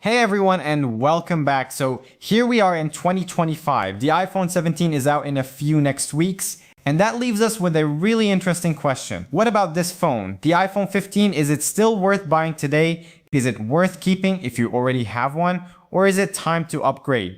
Hey everyone and welcome back. So here we are in 2025. The iPhone 17 is out in a few next weeks. And that leaves us with a really interesting question. What about this phone? The iPhone 15, is it still worth buying today? Is it worth keeping if you already have one? Or is it time to upgrade?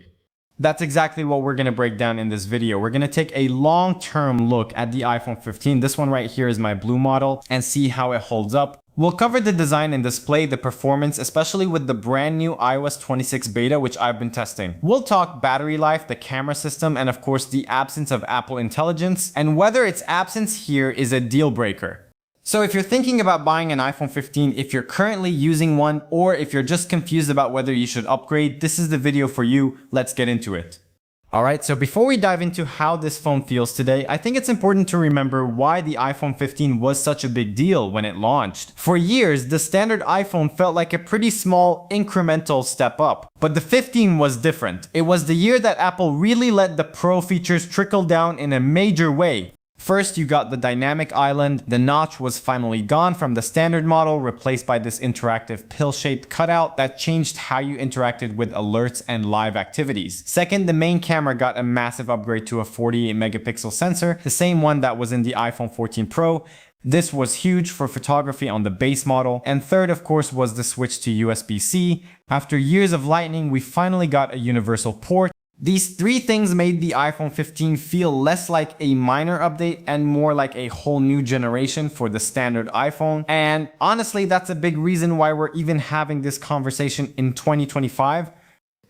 That's exactly what we're going to break down in this video. We're going to take a long-term look at the iPhone 15. This one right here is my blue model and see how it holds up. We'll cover the design and display, the performance, especially with the brand new iOS 26 beta, which I've been testing. We'll talk battery life, the camera system, and of course the absence of Apple Intelligence, and whether its absence here is a deal breaker. So if you're thinking about buying an iPhone 15, if you're currently using one, or if you're just confused about whether you should upgrade, this is the video for you. Let's get into it. Alright, so before we dive into how this phone feels today, I think it's important to remember why the iPhone 15 was such a big deal when it launched. For years, the standard iPhone felt like a pretty small, incremental step up. But the 15 was different. It was the year that Apple really let the Pro features trickle down in a major way. First, you got the dynamic island. The notch was finally gone from the standard model, replaced by this interactive pill-shaped cutout that changed how you interacted with alerts and live activities. Second, the main camera got a massive upgrade to a 48 megapixel sensor, the same one that was in the iPhone 14 Pro. This was huge for photography on the base model. And third, of course, was the switch to USB-C. After years of Lightning, we finally got a universal port. These three things made the iPhone 15 feel less like a minor update and more like a whole new generation for the standard iPhone. And honestly, that's a big reason why we're even having this conversation in 2025.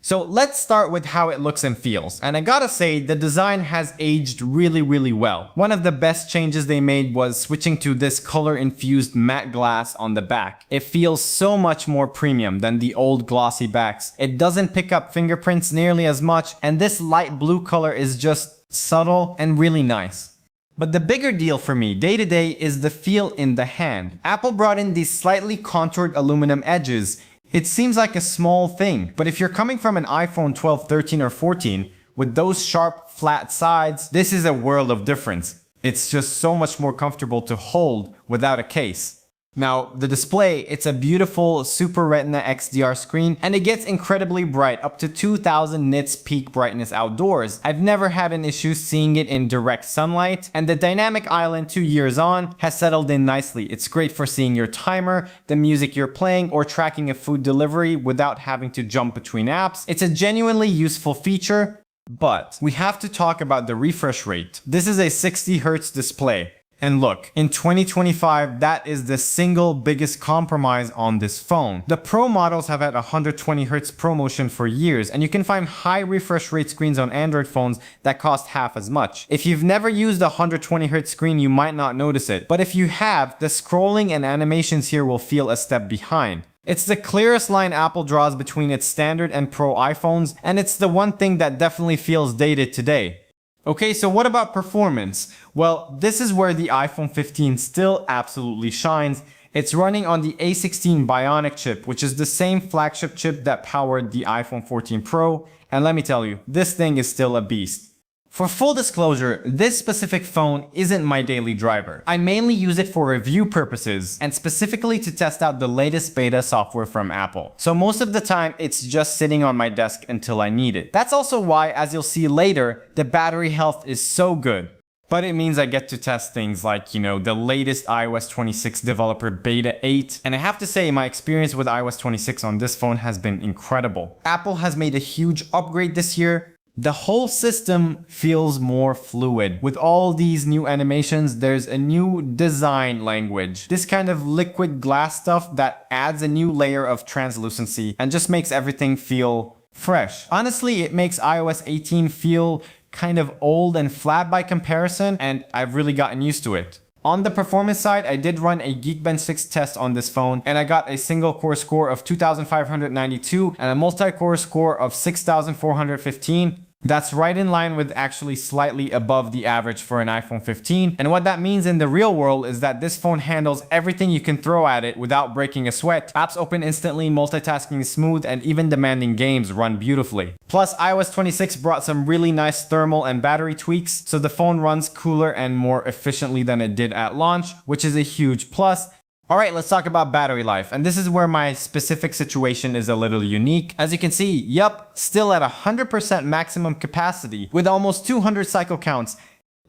So let's start with how it looks and feels. And I gotta say, the design has aged really well. One of the best changes they made was switching to this color-infused matte glass on the back. It feels so much more premium than the old glossy backs. It doesn't pick up fingerprints nearly as much, and this light blue color is just subtle and really nice. But the bigger deal for me day to day is the feel in the hand. Apple brought in these slightly contoured aluminum edges. It seems like a small thing, but if you're coming from an iPhone 12, 13, or 14, with those sharp, flat sides, this is a world of difference. It's just so much more comfortable to hold without a case. Now, the display, it's a beautiful Super Retina XDR screen, and it gets incredibly bright, up to 2000 nits peak brightness outdoors. I've never had an issue seeing it in direct sunlight, and the dynamic island 2 years on has settled in nicely. It's great for seeing your timer, the music you're playing, or tracking a food delivery without having to jump between apps. It's a genuinely useful feature, but we have to talk about the refresh rate. This is a 60 Hz display. And look, in 2025, that is the single biggest compromise on this phone. The Pro models have had 120 Hz ProMotion for years, and you can find high refresh rate screens on Android phones that cost half as much. If you've never used a 120 Hz screen, you might not notice it. But if you have, the scrolling and animations here will feel a step behind. It's the clearest line Apple draws between its standard and Pro iPhones, and it's the one thing that definitely feels dated today. Okay, so what about performance? Well, this is where the iPhone 15 still absolutely shines. It's running on the A16 Bionic chip, which is the same flagship chip that powered the iPhone 14 Pro. And let me tell you, this thing is still a beast. For full disclosure, this specific phone isn't my daily driver. I mainly use it for review purposes and specifically to test out the latest beta software from Apple. So most of the time, it's just sitting on my desk until I need it. That's also why, as you'll see later, the battery health is so good. But it means I get to test things like, the latest iOS 26 developer beta 8. And I have to say, my experience with iOS 26 on this phone has been incredible. Apple has made a huge upgrade this year. The whole system feels more fluid. With all these new animations, there's a new design language. This kind of liquid glass stuff that adds a new layer of translucency and just makes everything feel fresh. Honestly, it makes iOS 18 feel kind of old and flat by comparison, and I've really gotten used to it. On the performance side, I did run a Geekbench 6 test on this phone, and I got a single core score of 2,592 and a multi-core score of 6,415. That's right in line with actually slightly above the average for an iPhone 15. And what that means in the real world is that this phone handles everything you can throw at it without breaking a sweat. Apps open instantly, multitasking is smooth, and even demanding games run beautifully. Plus, iOS 26 brought some really nice thermal and battery tweaks, so the phone runs cooler and more efficiently than it did at launch, which is a huge plus. Alright, let's talk about battery life, and this is where my specific situation is a little unique. As you can see, yup, still at 100% maximum capacity with almost 200 cycle counts.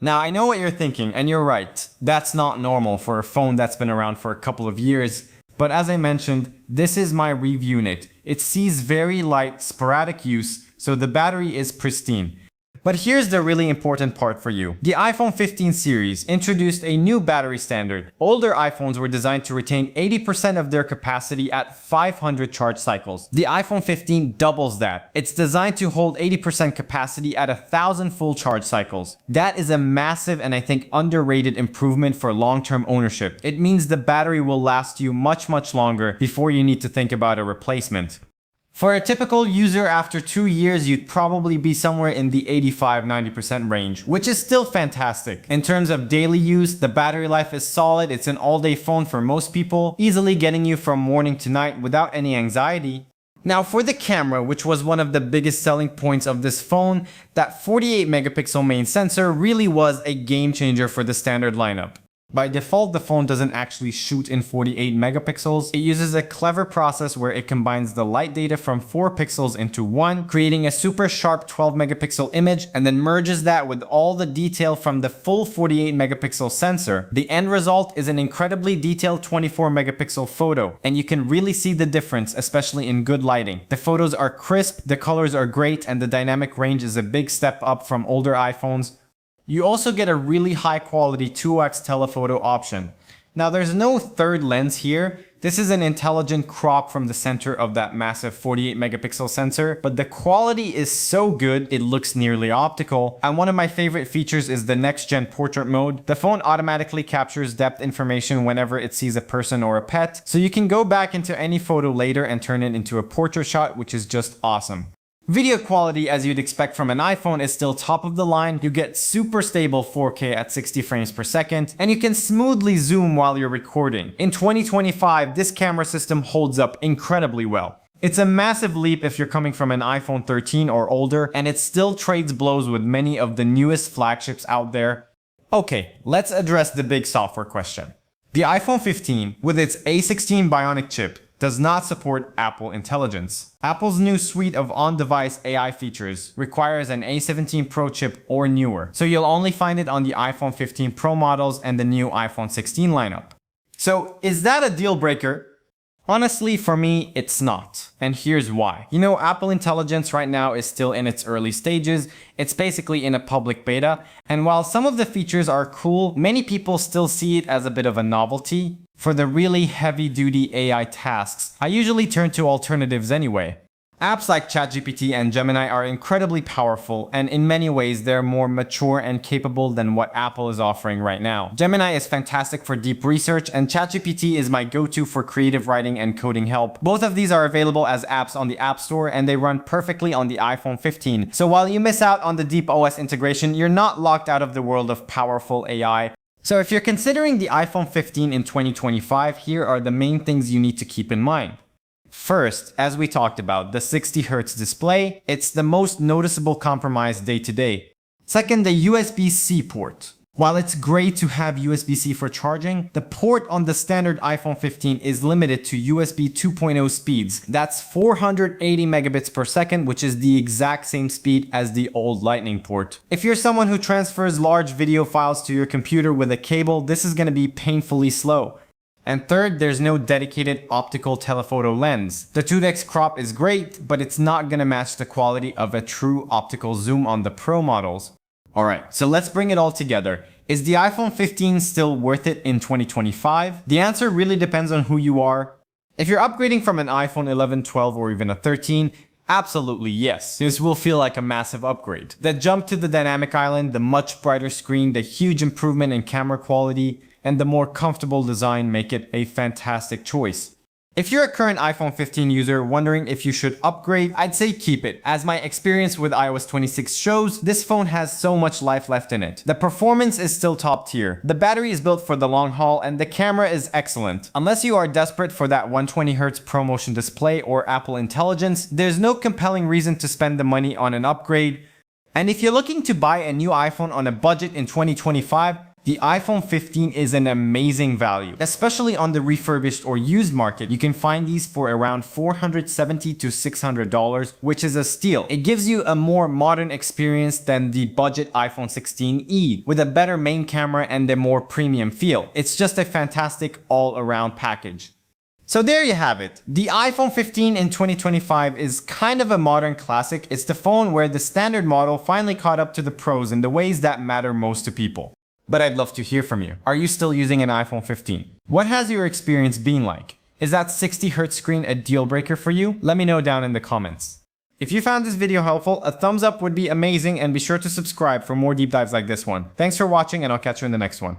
Now, I know what you're thinking, and you're right. That's not normal for a phone that's been around for a couple of years. But as I mentioned, this is my Rev unit. It sees very light, sporadic use, so the battery is pristine. But here's the really important part for you. The iPhone 15 series introduced a new battery standard. Older iPhones were designed to retain 80% of their capacity at 500 charge cycles. The iPhone 15 doubles that. It's designed to hold 80% capacity at 1,000 full charge cycles. That is a massive and I think underrated improvement for long-term ownership. It means the battery will last you much longer before you need to think about a replacement. For a typical user, after 2 years, you'd probably be somewhere in the 85–90% range, which is still fantastic. In terms of daily use, the battery life is solid. It's an all-day phone for most people, easily getting you from morning to night without any anxiety. Now for the camera, which was one of the biggest selling points of this phone, that 48 megapixel main sensor really was a game changer for the standard lineup. By default, the phone doesn't actually shoot in 48 megapixels. It uses a clever process where it combines the light data from 4 pixels into 1, creating a super sharp 12 megapixel image, and then merges that with all the detail from the full 48 megapixel sensor. The end result is an incredibly detailed 24 megapixel photo, and you can really see the difference, especially in good lighting. The photos are crisp, the colors are great, and the dynamic range is a big step up from older iPhones. You also get a really high quality 2x telephoto option. Now there's no third lens here. This is an intelligent crop from the center of that massive 48 megapixel sensor, but the quality is so good it looks nearly optical. And one of my favorite features is the next gen portrait mode. The phone automatically captures depth information whenever it sees a person or a pet, so you can go back into any photo later and turn it into a portrait shot, which is just awesome. Video quality, as you'd expect from an iPhone, is still top of the line. You get super stable 4K at 60 frames per second, and you can smoothly zoom while you're recording. In 2025, this camera system holds up incredibly well. It's a massive leap if you're coming from an iPhone 13 or older, and it still trades blows with many of the newest flagships out there. Okay, let's address the big software question. The iPhone 15, with its A16 Bionic chip, does not support Apple Intelligence. Apple's new suite of on-device AI features requires an A17 Pro chip or newer, so you'll only find it on the iPhone 15 Pro models and the new iPhone 16 lineup. So is that a deal breaker? Honestly, for me, it's not. And here's why. You know, Apple Intelligence right now is still in its early stages. It's basically in a public beta. And while some of the features are cool, many people still see it as a bit of a novelty. For the really heavy-duty AI tasks, I usually turn to alternatives anyway. Apps like ChatGPT and Gemini are incredibly powerful, and in many ways they're more mature and capable than what Apple is offering right now. Gemini is fantastic for deep research, and ChatGPT is my go-to for creative writing and coding help. Both of these are available as apps on the App Store, and they run perfectly on the iPhone 15. So while you miss out on the deep OS integration, you're not locked out of the world of powerful AI. So if you're considering the iPhone 15 in 2025, here are the main things you need to keep in mind. First, as we talked about, the 60Hz display. It's the most noticeable compromise day to day. Second, the USB-C port. While it's great to have USB-C for charging, the port on the standard iPhone 15 is limited to USB 2.0 speeds. That's 480 megabits per second, which is the exact same speed as the old Lightning port. If you're someone who transfers large video files to your computer with a cable, this is going to be painfully slow. And third, there's no dedicated optical telephoto lens. The 2x crop is great, but it's not gonna match the quality of a true optical zoom on the Pro models. Alright, so let's bring it all together. Is the iPhone 15 still worth it in 2025? The answer really depends on who you are. If you're upgrading from an iPhone 11, 12, or even a 13, absolutely yes. This will feel like a massive upgrade. The jump to the dynamic island, the much brighter screen, the huge improvement in camera quality, and the more comfortable design make it a fantastic choice. If you're a current iPhone 15 user wondering if you should upgrade, I'd say keep it. As my experience with iOS 26 shows, this phone has so much life left in it. The performance is still top tier. The battery is built for the long haul, and the camera is excellent. Unless you are desperate for that 120Hz ProMotion display or Apple Intelligence, there's no compelling reason to spend the money on an upgrade. And if you're looking to buy a new iPhone on a budget in 2025, The iPhone 15 is an amazing value, especially on the refurbished or used market. You can find these for around $470 to $600, which is a steal. It gives you a more modern experience than the budget iPhone 16e, with a better main camera and a more premium feel. It's just a fantastic all-around package. So there you have it. The iPhone 15 in 2025 is kind of a modern classic. It's the phone where the standard model finally caught up to the pros in the ways that matter most to people. But I'd love to hear from you. Are you still using an iPhone 15? What has your experience been like? Is that 60Hz screen a deal breaker for you? Let me know down in the comments. If you found this video helpful, a thumbs up would be amazing, and be sure to subscribe for more deep dives like this one. Thanks for watching, and I'll catch you in the next one.